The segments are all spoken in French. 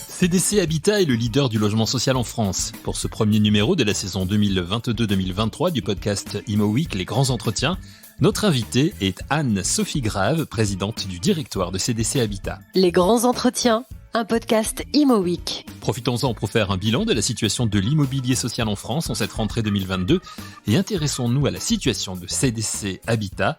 CDC Habitat est le leader du logement social en France. Pour ce premier numéro de la saison 2022-2023 du podcast Imo Week, les grands entretiens, notre invitée est Anne-Sophie Grave, présidente du directoire de CDC Habitat. Les grands entretiens, un podcast Imo Week. Profitons-en pour faire un bilan de la situation de l'immobilier social en France en cette rentrée 2022 et intéressons-nous à la situation de CDC Habitat.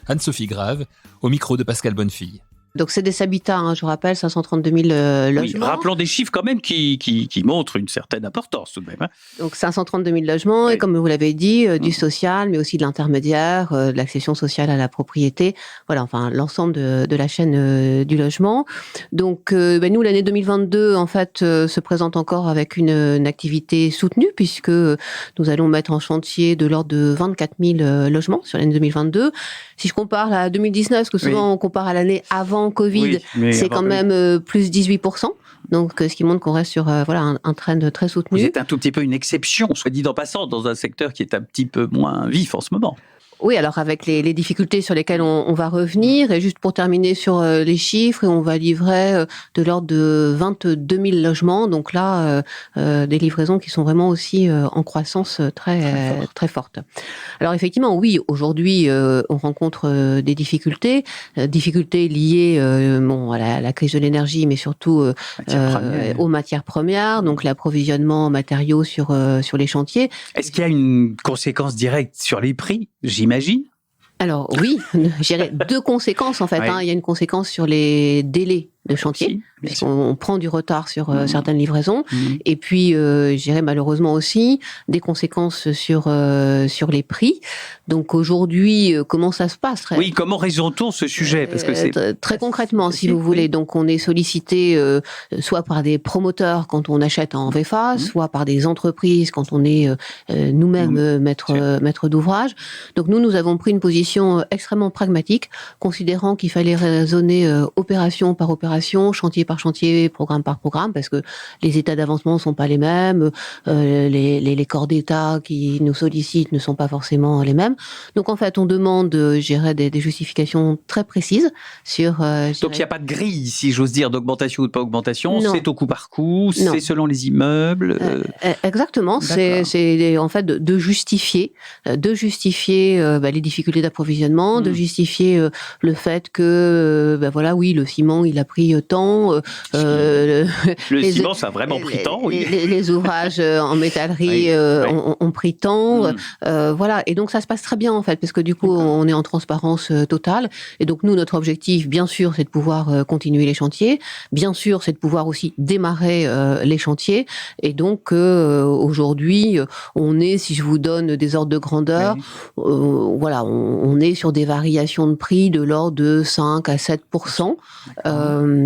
Anne-Sophie Grave, au micro de Pascal Bonnefille. Donc CDC Habitat, je vous rappelle, 532 000 logements. Oui, rappelons des chiffres quand même qui montrent une certaine importance tout de même. Donc 532 000 logements, oui. Et comme vous l'avez dit, du social, mais aussi de l'intermédiaire, de l'accession sociale à la propriété. Voilà, enfin l'ensemble de la chaîne du logement. Donc nous, l'année 2022, en fait, se présente encore avec une activité soutenue, puisque nous allons mettre en chantier de l'ordre de 24 000 logements sur l'année 2022. Si je compare à 2019, parce que souvent on compare à l'année avant Covid, c'est quand même plus 18%. Donc, ce qui montre qu'on reste sur un trend très soutenu. Vous êtes un tout petit peu une exception, soit dit en passant, dans un secteur qui est un petit peu moins vif en ce moment. Oui, alors avec les difficultés sur lesquelles on va revenir, et juste pour terminer sur les chiffres, on va livrer de l'ordre de 22 000 logements, donc là, des livraisons qui sont vraiment aussi en croissance très forte. Alors effectivement, oui, aujourd'hui, on rencontre des difficultés liées à la crise de l'énergie, mais surtout aux matières premières, donc l'approvisionnement en matériaux sur les chantiers. Est-ce qu'il y a une conséquence directe sur les prix, j'imagine? Alors oui, j'ai deux conséquences en fait. Oui. Il y a une conséquence sur les délais de chantier. On prend du retard sur certaines livraisons. Et puis, j'irais malheureusement aussi des conséquences sur les prix. Donc aujourd'hui, comment ça se passe? Oui, comment résout-on ce sujet? Parce que c'est très concrètement, si vous voulez. Donc on est sollicité soit par des promoteurs quand on achète en VFA, soit par des entreprises quand on est nous-mêmes maître d'ouvrage. Donc nous avons pris une position extrêmement pragmatique, considérant qu'il fallait raisonner opération par opération, chantier par chantier, programme par programme, parce que les états d'avancement ne sont pas les mêmes, les corps d'État qui nous sollicitent ne sont pas forcément les mêmes. Donc en fait, on demande, des justifications très précises sur... Donc il n'y a pas de grille, si j'ose dire, d'augmentation ou de pas augmentation, non. C'est au coup par coup, c'est selon les immeubles. Exactement, c'est en fait de justifier les difficultés d'approvisionnement, de justifier le fait que le ciment il a pris temps. Le ciment, ça a vraiment pris temps, oui. Les ouvrages en métallerie ont pris temps. Et donc ça se passe très bien en fait, parce que du coup on est en transparence totale. Et donc nous, notre objectif, bien sûr, c'est de pouvoir continuer les chantiers. Bien sûr, c'est de pouvoir aussi démarrer les chantiers. Et donc aujourd'hui, on est, si je vous donne des ordres de grandeur, on est sur des variations de prix de l'ordre de 5 à 7%.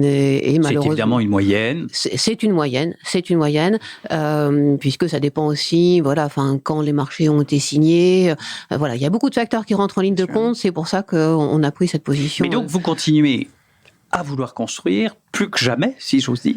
Et c'est évidemment une moyenne. C'est une moyenne, puisque ça dépend aussi, quand les marchés ont été signés. Il y a beaucoup de facteurs qui rentrent en ligne de compte. C'est pour ça qu'on a pris cette position. Mais donc vous continuez à vouloir construire plus que jamais, si j'ose dire.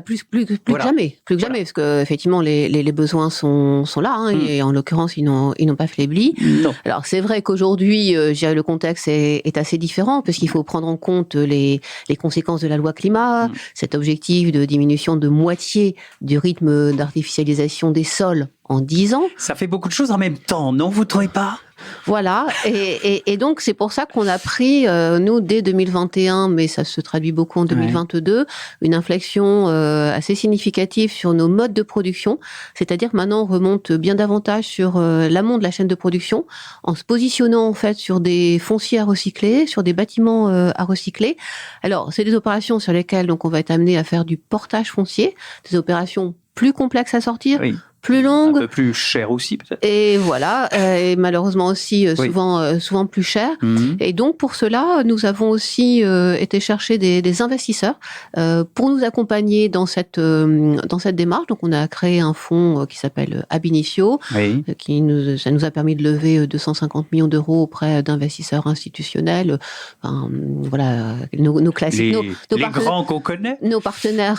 Plus que jamais, parce que effectivement les besoins sont là, et en l'occurrence ils n'ont pas faibli. Non. Alors c'est vrai qu'aujourd'hui, le contexte est assez différent, parce qu'il faut prendre en compte les conséquences de la loi climat, cet objectif de diminution de moitié du rythme d'artificialisation des sols en 10 ans. Ça fait beaucoup de choses en même temps, non, vous ne trouvez pas? Voilà, et donc c'est pour ça qu'on a pris, nous, dès 2021, mais ça se traduit beaucoup en 2022, une inflexion assez significative sur nos modes de production. C'est-à-dire que maintenant, on remonte bien davantage sur l'amont de la chaîne de production, en se positionnant en fait sur des fonciers à recycler, sur des bâtiments à recycler. Alors, c'est des opérations sur lesquelles donc on va être amené à faire du portage foncier, des opérations plus complexes à sortir, plus longue. Un peu plus cher aussi, peut-être. Et voilà, et malheureusement aussi souvent plus cher. Et donc, pour cela, nous avons aussi été chercher des investisseurs pour nous accompagner dans cette démarche. Donc, on a créé un fonds qui s'appelle Ab Initio, ça nous a permis de lever 250 millions d'euros auprès d'investisseurs institutionnels. Nos classiques. Les grands qu'on connaît. Nos partenaires,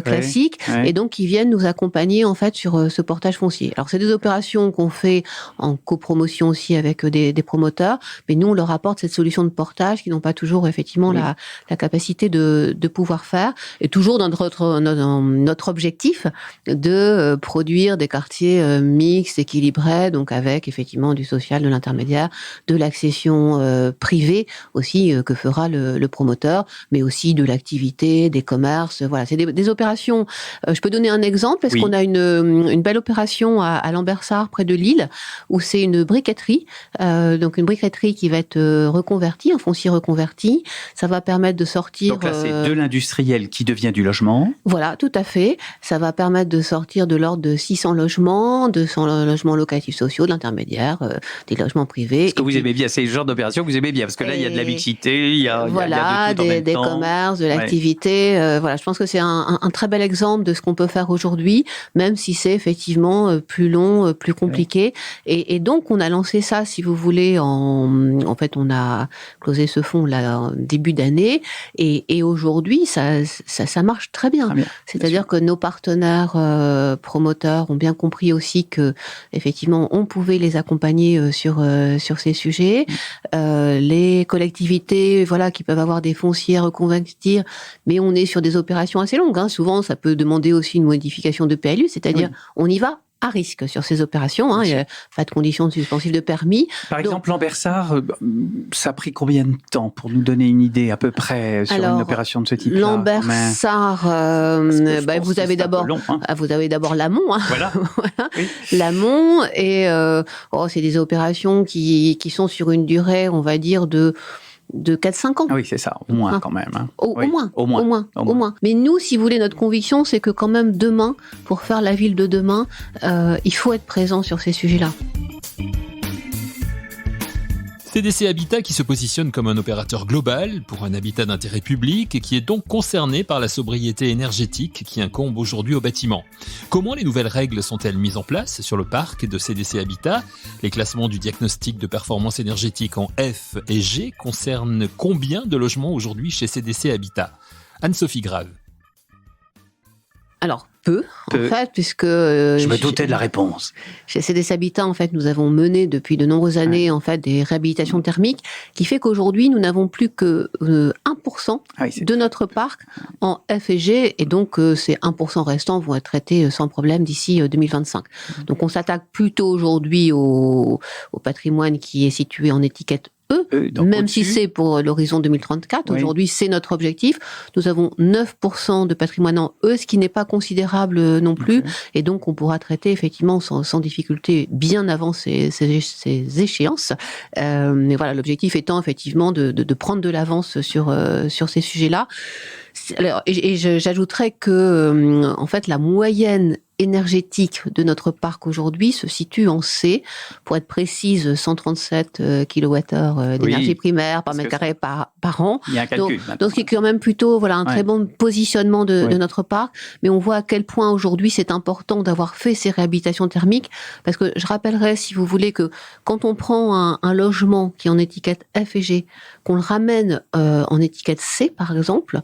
classiques. Et donc, qui viennent nous accompagner, en fait, sur ce portage foncier. Alors, c'est des opérations qu'on fait en copromotion aussi avec des promoteurs, mais nous, on leur apporte cette solution de portage qu'ils n'ont pas toujours effectivement la capacité de pouvoir faire, et toujours dans notre objectif de produire des quartiers mixtes, équilibrés, donc avec effectivement du social, de l'intermédiaire, de l'accession privée aussi que fera le promoteur, mais aussi de l'activité, des commerces. Voilà, c'est des opérations. Je peux donner un exemple, parce qu'on a une belle opération à Lambersart, près de Lille, où c'est une briqueterie, donc une briqueterie qui va être reconvertie, un foncier reconverti. Ça va permettre de sortir... Donc là, c'est de l'industriel qui devient du logement. Voilà, tout à fait. Ça va permettre de sortir de l'ordre de 600 logements, 200 logements locatifs sociaux, de l'intermédiaire, des logements privés. Est-ce que vous aimez bien ces genres d'opérations, vous aimez bien, parce que là, il y a de la mixité, il y a de tout en même des temps. commerces, de l'activité. Voilà, je pense que c'est un très bel exemple de ce qu'on peut faire aujourd'hui, même si c'est effectivement plus long, plus compliqué. Et donc, on a lancé ça, si vous voulez, en fait, on a closé ce fonds là en début d'année, et aujourd'hui, ça marche très bien. C'est-à-dire que nos partenaires promoteurs ont bien compris aussi que, effectivement, on pouvait les accompagner sur ces sujets. Les collectivités, voilà, qui peuvent avoir des fonciers à reconvertir, mais on est sur des opérations assez longues. Souvent, ça peut demander aussi une modification de PLU, c'est-à-dire on y va à risque sur ces opérations. Il n'y a pas de conditions suspensives de permis. Par exemple, Lambersart, ça a pris combien de temps pour nous donner une idée à peu près sur une opération de ce type-là? Lambersart, vous avez d'abord l'amont. Voilà. Voilà. Oui. L'amont, et c'est des opérations qui sont sur une durée, on va dire, de 4-5 ans. Ah oui, c'est ça, au moins quand même. Au moins. Mais nous, si vous voulez, notre conviction, c'est que quand même demain, pour faire la ville de demain, il faut être présent sur ces sujets-là. CDC Habitat qui se positionne comme un opérateur global pour un habitat d'intérêt public et qui est donc concerné par la sobriété énergétique qui incombe aujourd'hui au bâtiment. Comment les nouvelles règles sont-elles mises en place sur le parc de CDC Habitat? Les classements du diagnostic de performance énergétique en F et G concernent combien de logements aujourd'hui chez CDC Habitat? Anne-Sophie Grave. Alors, peu, en fait, puisque... je me doutais de la réponse. Chez CDC Habitat, en fait, nous avons mené depuis de nombreuses années, en fait, des réhabilitations thermiques, qui fait qu'aujourd'hui, nous n'avons plus que 1% de notre parc en F et G, et donc ces 1% restants vont être traités sans problème d'ici 2025. Donc, on s'attaque plutôt aujourd'hui au patrimoine qui est situé en étiquette même si c'est pour l'horizon 2034, aujourd'hui c'est notre objectif. Nous avons 9% de patrimoine en E, ce qui n'est pas considérable non plus, et donc on pourra traiter effectivement sans difficulté bien avant ces échéances. Mais voilà, l'objectif étant effectivement de prendre de l'avance sur ces sujets-là. Alors, j'ajouterais que en fait la moyenne énergétique de notre parc aujourd'hui se situe en C, pour être précise, 137 kWh d'énergie primaire par mètre carré par an. Il y a un calcul. Donc, ce qui est quand même plutôt un très bon positionnement de notre parc. Mais on voit à quel point aujourd'hui c'est important d'avoir fait ces réhabilitations thermiques, parce que je rappellerai, si vous voulez, que quand on prend un logement qui est en étiquette F et G, qu'on le ramène en étiquette C, par exemple,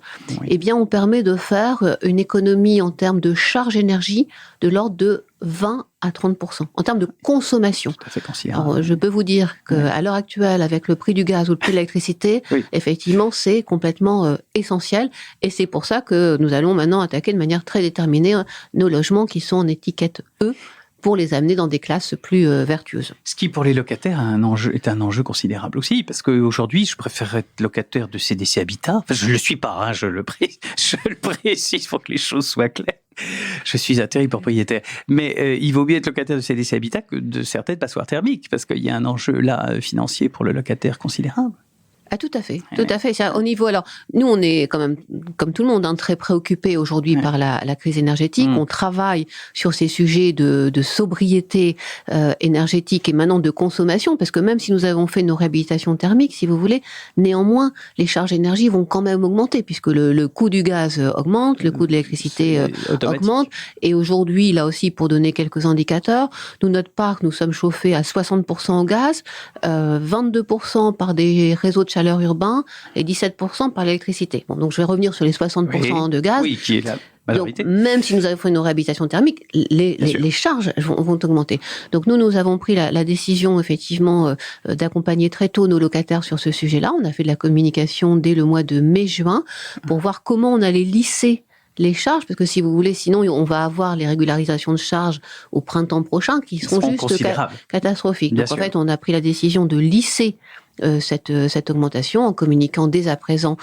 eh bien, on permet de faire une économie en termes de charge énergie de l'ordre de 20 à 30% en termes de consommation. Tout à fait considérable. Alors, je peux vous dire qu'à l'heure actuelle, avec le prix du gaz ou le prix de l'électricité, effectivement, c'est complètement essentiel. Et c'est pour ça que nous allons maintenant attaquer de manière très déterminée nos logements qui sont en étiquette E, pour les amener dans des classes plus vertueuses. Ce qui, pour les locataires, est un enjeu considérable aussi, parce qu'aujourd'hui, je préfère être locataire de CDC Habitat. Enfin, je ne le suis pas, je le précise pour que les choses soient claires. Je suis un terrible propriétaire. Mais il vaut mieux être locataire de CDC Habitat que de certaines passoires thermiques, parce qu'il y a un enjeu là financier pour le locataire considérable. Ah, tout à fait, tout à fait. Ça, au niveau, alors, nous, on est quand même, comme tout le monde, très préoccupés aujourd'hui par la crise énergétique. On travaille sur ces sujets de sobriété énergétique et maintenant de consommation, parce que même si nous avons fait nos réhabilitations thermiques, si vous voulez, néanmoins, les charges énergie vont quand même augmenter, puisque le coût du gaz augmente, le coût de l'électricité augmente. Et aujourd'hui, là aussi, pour donner quelques indicateurs, notre parc, nous sommes chauffés à 60% au gaz, 22% par des réseaux de chaleur urbain et 17% par l'électricité. Bon, donc je vais revenir sur les 60% de gaz. Oui, qui est la majorité. Donc, même si nous avons fait une réhabilitation thermique, les charges vont augmenter. Donc nous avons pris la décision effectivement d'accompagner très tôt nos locataires sur ce sujet-là. On a fait de la communication dès le mois de mai-juin pour voir comment on allait lisser les charges, parce que si vous voulez, sinon on va avoir les régularisations de charges au printemps prochain qui seront juste catastrophiques. Bien Donc sûr. en fait, on a pris la décision de lisser cette augmentation en communiquant dès à présent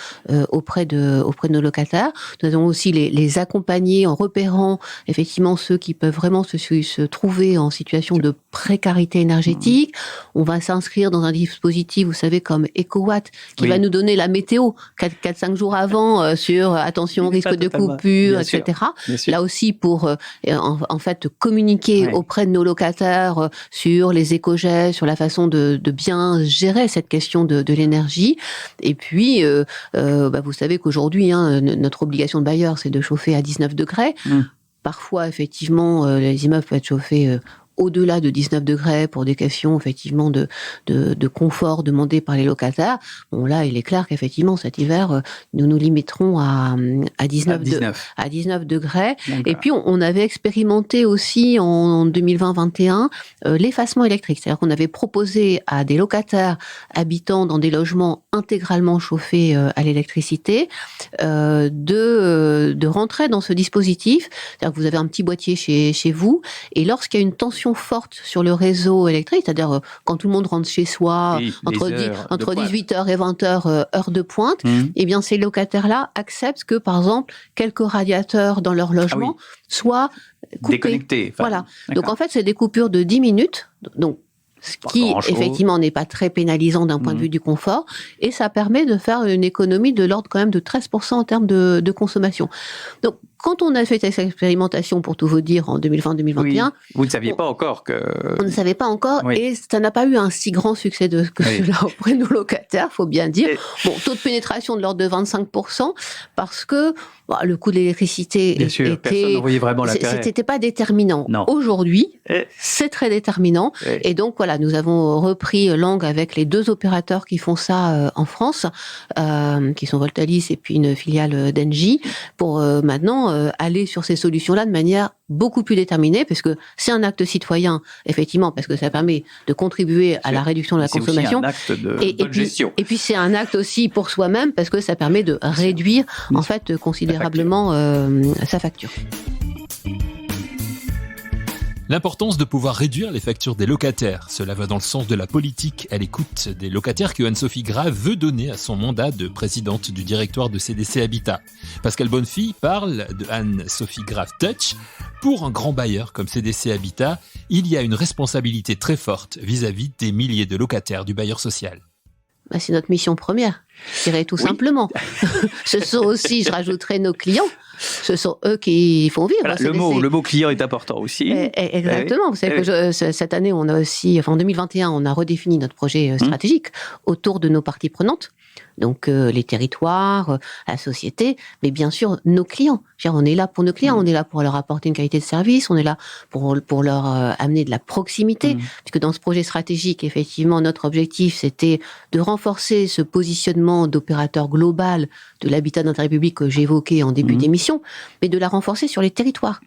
auprès de nos locataires. Nous allons aussi les accompagner en repérant effectivement ceux qui peuvent vraiment se trouver en situation de précarité énergétique. On va s'inscrire dans un dispositif, vous savez, comme EcoWatt, qui va nous donner la météo 4-5 jours avant sur attention, risque de coupure, etc. Là aussi pour en fait communiquer auprès de nos locataires sur les éco-gestes, sur la façon de bien gérer cette question de l'énergie. Et puis, vous savez qu'aujourd'hui, notre obligation de bailleur, c'est de chauffer à 19 degrés. Parfois, effectivement, les immeubles peuvent être chauffés au-delà de 19 degrés pour des questions effectivement de confort demandées par les locataires. Bon, là, il est clair qu'effectivement, cet hiver, nous nous limiterons à 19 degrés. D'accord. Et puis, on avait expérimenté aussi en 2020-21 l'effacement électrique. C'est-à-dire qu'on avait proposé à des locataires habitant dans des logements intégralement chauffés à l'électricité de rentrer dans ce dispositif. C'est-à-dire que vous avez un petit boîtier chez vous et lorsqu'il y a une tension forte sur le réseau électrique, c'est-à-dire quand tout le monde rentre chez soi entre 18h et 20h, heure de pointe, eh bien ces locataires-là acceptent que, par exemple, quelques radiateurs dans leur logement soient coupés. Déconnectés. Voilà. Donc en fait, c'est des coupures de 10 minutes. Donc, ce qui, effectivement, n'est pas très pénalisant d'un point de vue du confort. Et ça permet de faire une économie de l'ordre quand même de 13% en termes de consommation. Donc, quand on a fait cette expérimentation, pour tout vous dire, en 2020-2021... Vous ne saviez pas encore que... On ne savait pas encore, et ça n'a pas eu un si grand succès que cela auprès de nos locataires, faut bien dire. Bon, taux de pénétration de l'ordre de 25%, parce que le coût de l'électricité personne n'en voyait vraiment l'intérêt. C'était pas déterminant. Aujourd'hui, c'est très déterminant. Et donc, voilà, nous avons repris langue avec les 2 opérateurs qui font ça en France, qui sont Voltalis et puis une filiale d'Engie, pour maintenant aller sur ces solutions-là de manière beaucoup plus déterminée, parce que c'est un acte citoyen, effectivement, parce que ça permet de contribuer à la réduction de la consommation. C'est aussi un acte de gestion. Et puis c'est un acte aussi pour soi-même, parce que ça permet de réduire, en fait, considérablement sa facture. L'importance de pouvoir réduire les factures des locataires. Cela va dans le sens de la politique à l'écoute des locataires que Anne-Sophie Grave veut donner à son mandat de présidente du directoire de CDC Habitat. Pascal Bonnefille parle de Anne-Sophie Grave Touch. Pour un grand bailleur comme CDC Habitat, il y a une responsabilité très forte vis-à-vis des milliers de locataires du bailleur social. C'est notre mission première, je dirais tout simplement. Ce sont aussi, je rajouterai, nos clients. Ce sont eux qui font vivre. Voilà, le mot client est important aussi. Exactement. Vous savez que cette année, on a aussi, en 2021, on a redéfini notre projet stratégique autour de nos parties prenantes. Donc les territoires, la société, mais bien sûr nos clients. On est là pour nos clients, on est là pour leur apporter une qualité de service, on est là pour leur amener de la proximité, puisque dans ce projet stratégique, effectivement, notre objectif, c'était de renforcer ce positionnement d'opérateur global de l'habitat d'intérêt public que j'évoquais en début d'émission, mais de la renforcer sur les territoires.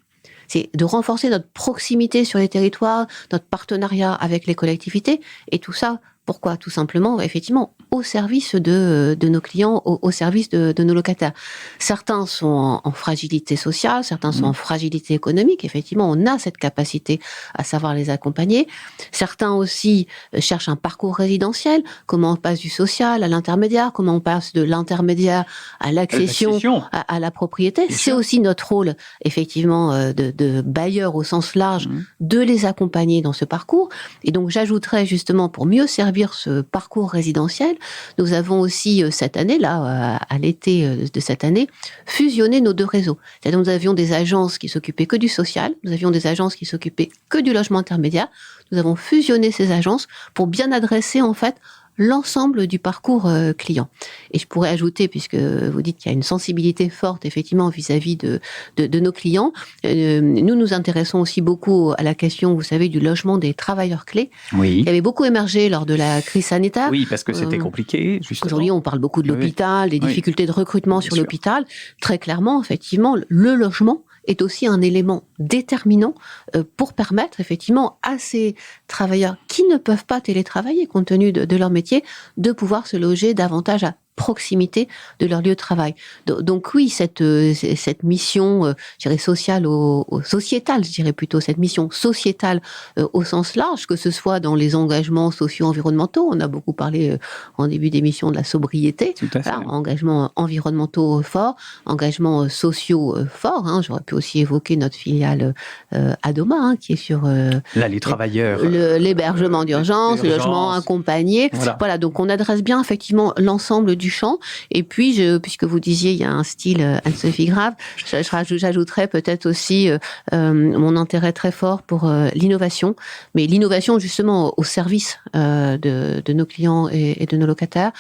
C'est de renforcer notre proximité sur les territoires, notre partenariat avec les collectivités, et tout ça, pourquoi ? Tout simplement, effectivement, au service de nos clients, au service de nos locataires. Certains sont en fragilité sociale, certains sont en fragilité économique. Effectivement, on a cette capacité à savoir les accompagner. Certains aussi cherchent un parcours résidentiel. Comment on passe du social à l'intermédiaire, comment on passe de l'intermédiaire à l'accession à la propriété. C'est aussi notre rôle, effectivement, de bailleur au sens large, de les accompagner dans ce parcours. Et donc, j'ajouterais justement, pour mieux servir ce parcours résidentiel, nous avons aussi cette année, là, à l'été de cette année, fusionné nos 2 réseaux. C'est-à-dire nous avions des agences qui s'occupaient que du social, nous avions des agences qui s'occupaient que du logement intermédiaire. Nous avons fusionné ces agences pour bien adresser, en fait, l'ensemble du parcours client. Et je pourrais ajouter, puisque vous dites qu'il y a une sensibilité forte effectivement vis-à-vis de nos clients, nous nous intéressons aussi beaucoup à la question, vous savez, du logement des travailleurs clés. Oui. Il avait beaucoup émergé lors de la crise sanitaire. Oui, parce que c'était compliqué, justement. Aujourd'hui, on parle beaucoup de l'hôpital, des difficultés de recrutement sur l'hôpital. Très clairement, effectivement, le logement est aussi un élément déterminant pour permettre effectivement à ces travailleurs qui ne peuvent pas télétravailler compte tenu de leur métier, de pouvoir se loger davantage à proximité de leur lieu de travail. Donc oui, cette mission, je dirais sociale, sociétale, je dirais plutôt cette mission sociétale au sens large, que ce soit dans les engagements socio-environnementaux, on a beaucoup parlé en début d'émission de la sobriété, voilà, engagements environnementaux forts, engagements sociaux forts, j'aurais pu aussi évoquer notre filiale Adoma, qui est sur là, les travailleurs, l'hébergement d'urgence, le logement accompagné, voilà, donc on adresse bien effectivement l'ensemble du champ. Et puis, puisque vous disiez, il y a un style Anne-Sophie Grave, j'ajouterais peut-être aussi mon intérêt très fort pour l'innovation, mais l'innovation justement au service de nos clients et de nos locataires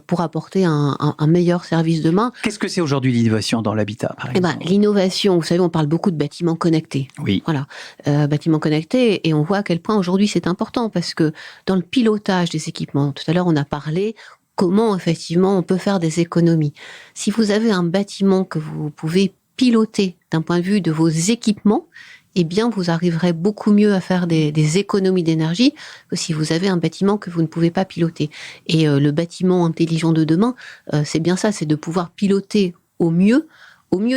pour apporter un meilleur service demain. Qu'est-ce que c'est aujourd'hui l'innovation dans l'habitat, par exemple ? L'innovation, vous savez, on parle beaucoup de bâtiments connectés. Oui. Voilà, bâtiments connectés, et on voit à quel point aujourd'hui c'est important, parce que dans le pilotage des équipements, tout à l'heure on a parlé comment, effectivement, on peut faire des économies. Si vous avez un bâtiment que vous pouvez piloter d'un point de vue de vos équipements, eh bien, vous arriverez beaucoup mieux à faire des économies d'énergie que si vous avez un bâtiment que vous ne pouvez pas piloter. Et le bâtiment intelligent de demain, c'est bien ça, c'est de pouvoir piloter au mieux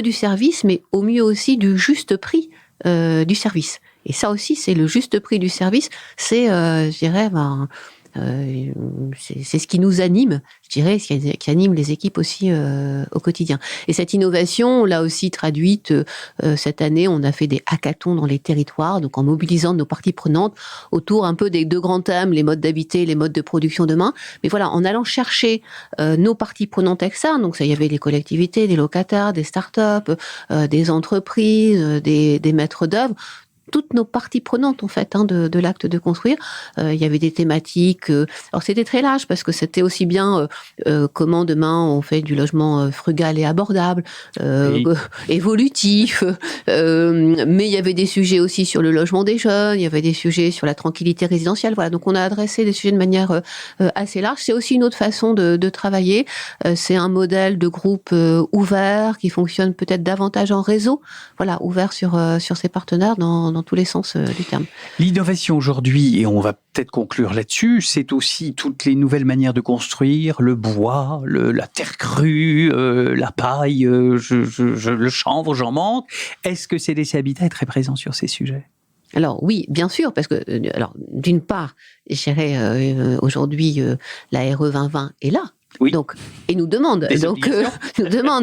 du service, mais au mieux aussi du juste prix du service. Et ça aussi, c'est le juste prix du service, c'est, je dirais, c'est ce qui nous anime, je dirais, ce qui anime les équipes aussi au quotidien. Et cette innovation, on l'a aussi traduite cette année, on a fait des hackathons dans les territoires, donc en mobilisant nos parties prenantes autour un peu des deux grands thèmes, les modes d'habiter, les modes de production demain. Mais voilà, en allant chercher nos parties prenantes externes, donc ça, il y avait les collectivités, des locataires, des startups, des entreprises, des maîtres d'œuvre, toutes nos parties prenantes en fait de l'acte de construire. Il y avait des thématiques. Alors c'était très large parce que c'était aussi bien comment demain on fait du logement frugal et abordable, évolutif. Mais il y avait des sujets aussi sur le logement des jeunes. Il y avait des sujets sur la tranquillité résidentielle. Voilà. Donc on a adressé des sujets de manière assez large. C'est aussi une autre façon de travailler. C'est un modèle de groupe ouvert qui fonctionne peut-être davantage en réseau. Voilà, ouvert sur ses partenaires dans tous les sens du terme. L'innovation aujourd'hui, et on va peut-être conclure là-dessus, c'est aussi toutes les nouvelles manières de construire, le bois, la terre crue, la paille, le chanvre, j'en manque. Est-ce que CDC Habitat est très présent sur ces sujets ? Alors oui, bien sûr, parce que d'une part, je dirais aujourd'hui la RE 2020 est là. Oui. Donc, et nous demande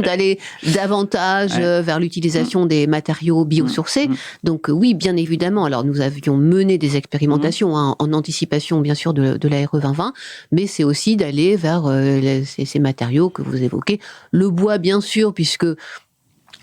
d'aller davantage vers l'utilisation des matériaux biosourcés. Donc oui, bien évidemment. Alors nous avions mené des expérimentations en anticipation, bien sûr, de la RE 2020, mais c'est aussi d'aller vers ces matériaux que vous évoquez. Le bois, bien sûr, puisque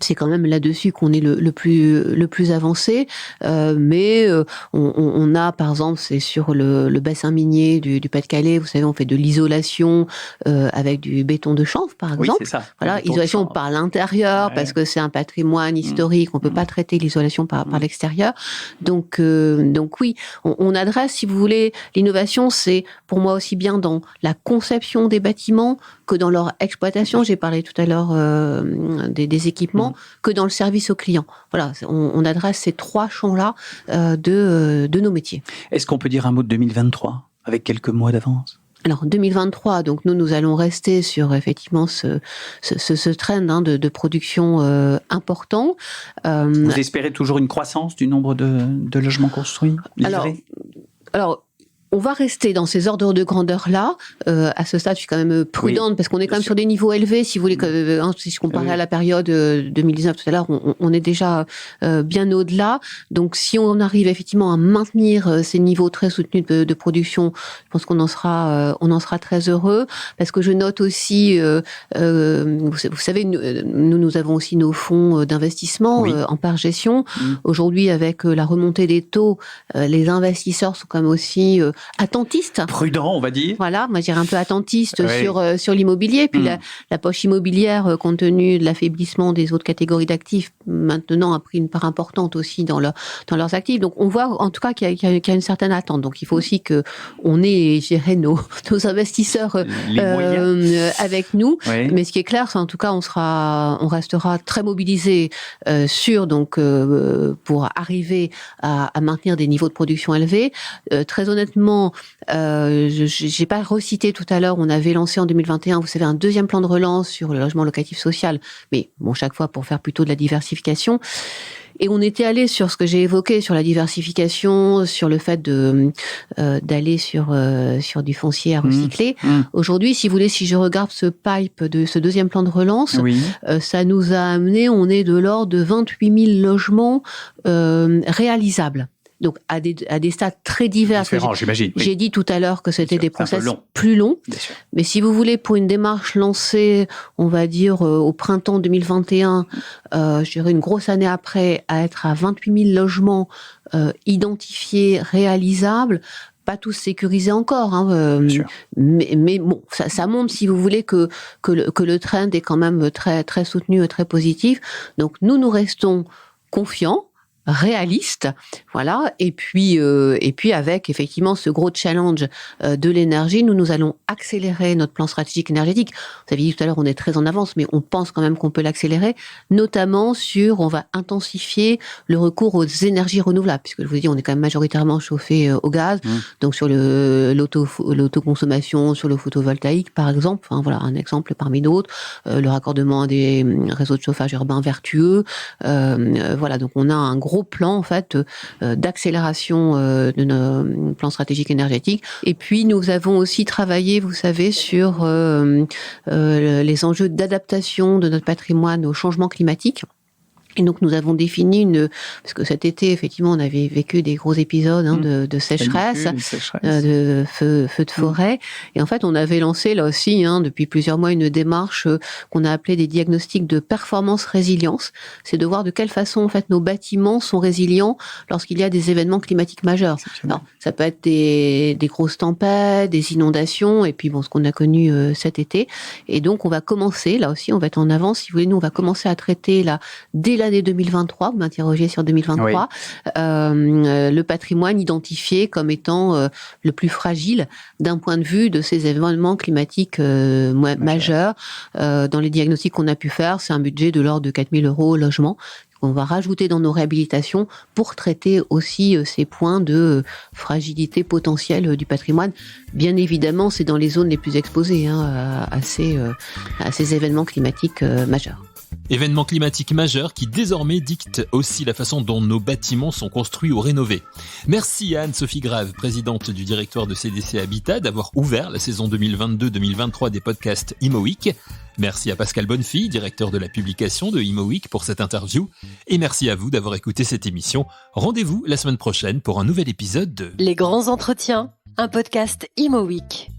c'est quand même là-dessus qu'on est le plus avancé, mais on a, par exemple, c'est sur le bassin minier du Pas-de-Calais, vous savez, on fait de l'isolation avec du béton de chanvre, par exemple. Oui, c'est ça. Voilà, isolation par l'intérieur, parce que c'est un patrimoine historique, on peut pas traiter l'isolation par l'extérieur. Donc oui, on adresse, si vous voulez, l'innovation, c'est pour moi aussi bien dans la conception des bâtiments que dans leur exploitation. J'ai parlé tout à l'heure des équipements, que dans le service aux clients. Voilà, on adresse ces trois champs-là de nos métiers. Est-ce qu'on peut dire un mot de 2023, avec quelques mois d'avance ? Alors 2023, donc nous allons rester sur effectivement ce trend de production important. Vous espérez toujours une croissance du nombre de logements construits, livrés ? Alors on va rester dans ces ordres de grandeur-là. À ce stade, je suis quand même prudente parce qu'on est quand même sur des niveaux élevés. Si vous voulez, si je comparais à la période 2019 tout à l'heure, on est déjà bien au-delà. Donc, si on arrive effectivement à maintenir ces niveaux très soutenus de production, je pense qu'on en sera très heureux. Parce que je note aussi, vous savez, nous avons aussi nos fonds d'investissement en part gestion. Aujourd'hui, avec la remontée des taux, les investisseurs sont quand même aussi attentiste. Prudent, on va dire. Voilà, moi je dirais un peu attentiste sur l'immobilier. Puis la poche immobilière, compte tenu de l'affaiblissement des autres catégories d'actifs, maintenant a pris une part importante aussi dans leurs actifs. Donc on voit en tout cas qu'il y a une certaine attente. Donc il faut aussi qu'on ait, je dirais, nos investisseurs avec nous. Oui. Mais ce qui est clair, c'est en tout cas on restera très mobilisés pour arriver à maintenir des niveaux de production élevés. Très honnêtement, j'ai pas recité tout à l'heure, on avait lancé en 2021, vous savez, un deuxième plan de relance sur le logement locatif social, mais bon, chaque fois pour faire plutôt de la diversification. Et on était allé sur ce que j'ai évoqué, sur la diversification, sur le fait d'aller sur du foncier à recycler. Aujourd'hui, si vous voulez, si je regarde ce pipe de ce deuxième plan de relance, ça nous a amené, on est de l'ordre de 28 000 logements réalisables. Donc à des stades très divers. J'imagine. J'ai dit tout à l'heure que c'était des process plus longs. Mais si vous voulez, pour une démarche lancée, on va dire au printemps 2021, je dirais une grosse année après, à être à 28 000 logements identifiés, réalisables, pas tous sécurisés encore, mais bon, ça montre, si vous voulez, que le trend est quand même très très soutenu et très positif. Donc nous restons confiants, réaliste, voilà, et puis avec effectivement ce gros challenge de l'énergie, nous allons accélérer notre plan stratégique énergétique. Vous avez dit tout à l'heure, on est très en avance, mais on pense quand même qu'on peut l'accélérer, notamment on va intensifier le recours aux énergies renouvelables, puisque je vous dis, on est quand même majoritairement chauffé au gaz, donc sur l'autoconsommation, sur le photovoltaïque, par exemple, voilà, un exemple parmi d'autres, le raccordement à des réseaux de chauffage urbain vertueux, voilà, donc on a un gros plan en fait d'accélération de nos plans stratégiques énergétiques. Et puis nous avons aussi travaillé, vous savez, sur les enjeux d'adaptation de notre patrimoine au changement climatique. Et donc nous avons défini parce que cet été effectivement on avait vécu des gros épisodes de sécheresse, de feux de forêt, et en fait on avait lancé là aussi depuis plusieurs mois une démarche qu'on a appelée des diagnostics de performance résilience. C'est de voir de quelle façon en fait nos bâtiments sont résilients lorsqu'il y a des événements climatiques majeurs. Alors, ça peut être des grosses tempêtes, des inondations, et puis bon ce qu'on a connu cet été. Et donc on va commencer là aussi, on va être en avance si vous voulez. Nous on va commencer à traiter là dès l'année 2023, vous m'interrogez sur 2023, le patrimoine identifié comme étant le plus fragile d'un point de vue de ces événements climatiques majeurs. Dans les diagnostics qu'on a pu faire, c'est un budget de l'ordre de 4 000 € au logement. On va rajouter dans nos réhabilitations pour traiter aussi ces points de fragilité potentielle du patrimoine. Bien évidemment, c'est dans les zones les plus exposées à ces événements climatiques majeurs. Événements climatiques majeurs qui désormais dictent aussi la façon dont nos bâtiments sont construits ou rénovés. Merci à Anne-Sophie Grave, présidente du directoire de CDC Habitat, d'avoir ouvert la saison 2022-2023 des podcasts Imo Week. Merci à Pascal Bonnefille, directeur de la publication de Imo Week, pour cette interview. Et merci à vous d'avoir écouté cette émission. Rendez-vous la semaine prochaine pour un nouvel épisode de Les grands entretiens, un podcast Imo Week.